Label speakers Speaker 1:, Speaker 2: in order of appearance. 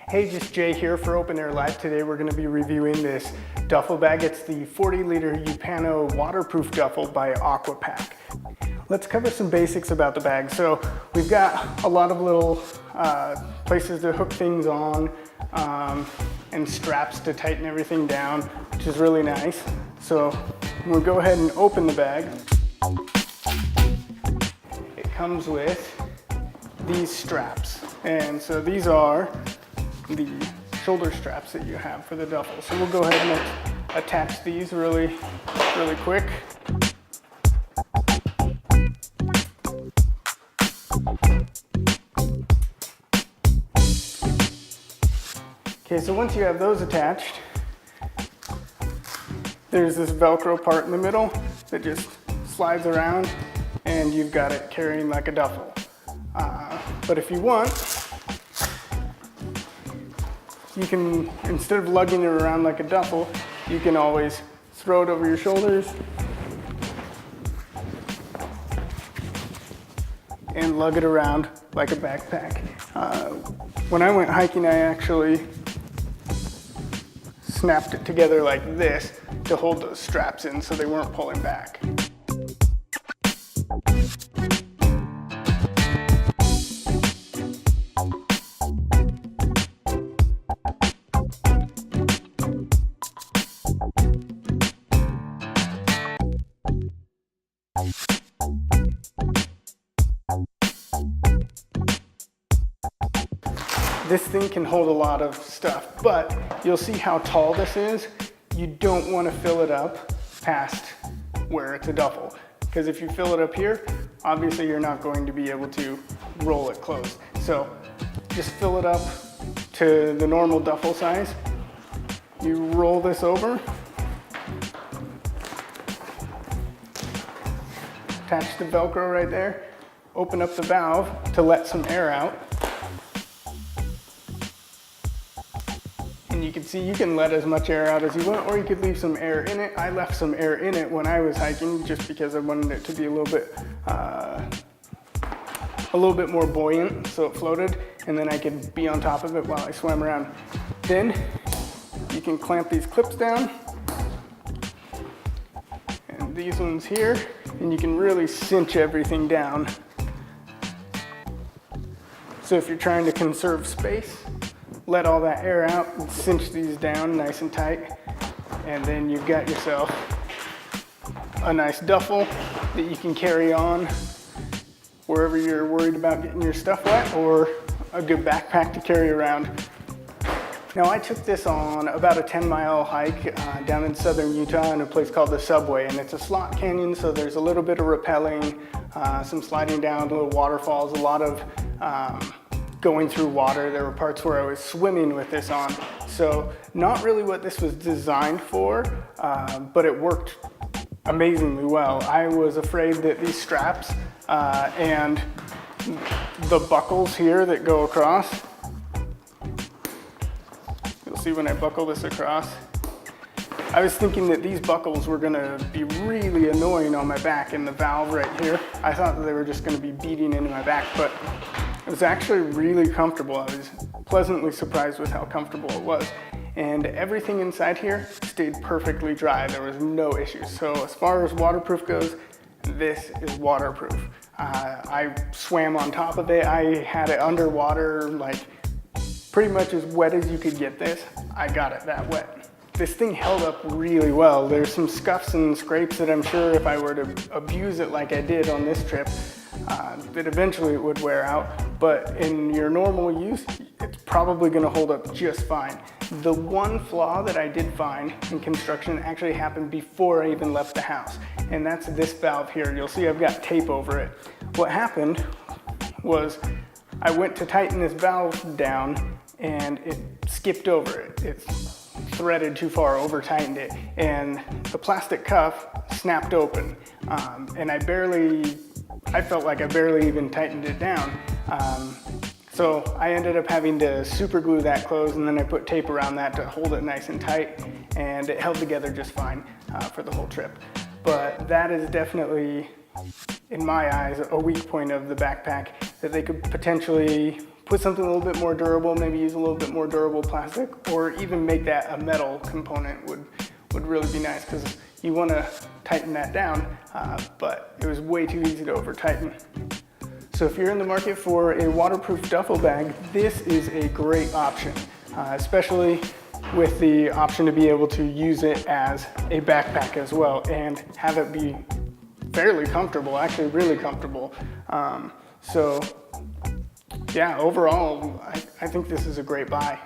Speaker 1: Hey, just Jay here for Open Air Live. Today we're going to be reviewing this duffel bag. It's the 40-liter Upano waterproof duffel by Aquapac. Let's cover some basics about the bag. So we've got a lot of little places to hook things on and straps to tighten everything down, which is really nice. So we'll go ahead and open the bag. It comes with these straps. And so these are the shoulder straps that you have for the duffel. So we'll go ahead and attach these really quick. Okay, so once you have those attached, there's this Velcro part in the middle that just slides around and you've got it carrying like a duffel. But if you want, you can, instead of lugging it around like a duffel, you can always throw it over your shoulders and lug it around like a backpack. When I went hiking, I actually snapped it together like this to hold those straps in so they weren't pulling back. This thing can hold a lot of stuff, but you'll see how tall this is. You don't want to fill it up past where it's a duffel, because if you fill it up here, obviously you're not going to be able to roll it closed. So just fill it up to the normal duffel size. You roll this over, attach the Velcro right there, open up the valve to let some air out. And you can see you can let as much air out as you want, or you could leave some air in it. I left some air in it when I was hiking just because I wanted it to be a little bit more buoyant, so it floated, and then I could be on top of it while I swam around. Then you can clamp these clips down, and these ones here, and you can really cinch everything down. So if you're trying to conserve space, let all that air out and cinch these down nice and tight, and then you've got yourself a nice duffel that you can carry on wherever you're worried about getting your stuff wet, or a good backpack to carry around. Now, I took this on about a 10-mile hike down in southern Utah in a place called the Subway, and it's a slot canyon, so there's a little bit of rappelling, some sliding down, little waterfalls, a lot of going through water. There were parts where I was swimming with this on. So not really what this was designed for, but it worked amazingly well. I was afraid that these straps and the buckles here that go across, you'll see when I buckle this across, I was thinking that these buckles were gonna be really annoying on my back, and the valve right here, I thought that they were just gonna be beating into my back, but it was actually really comfortable. I was pleasantly surprised with how comfortable it was. And everything inside here stayed perfectly dry. There was no issues. So as far as waterproof goes, this is waterproof. I swam on top of it. I had it underwater, like pretty much as wet as you could get this. I got it that wet. This thing held up really well. There's some scuffs and scrapes that I'm sure if I were to abuse it like I did on this trip, that eventually it would wear out, but in your normal use, it's probably gonna hold up just fine. The one flaw that I did find in construction actually happened before I even left the house, and that's this valve here. You'll see I've got tape over it. What happened was I went to tighten this valve down and it skipped over it. It threaded too far, over tightened it, and the plastic cuff snapped open, and I felt like I barely even tightened it down. So I ended up having to super glue that closed, and then I put tape around that to hold it nice and tight, and it held together just fine for the whole trip. But that is definitely, in my eyes, a weak point of the backpack that they could potentially put something a little bit more durable, maybe use a little bit more durable plastic, or even make that a metal component would really be nice, because you want to tighten that down, but it was way too easy to over tighten. So if you're in the market for a waterproof duffel bag, this is a great option, especially with the option to be able to use it as a backpack as well and have it be fairly comfortable, actually really comfortable. So yeah, overall, I think this is a great buy.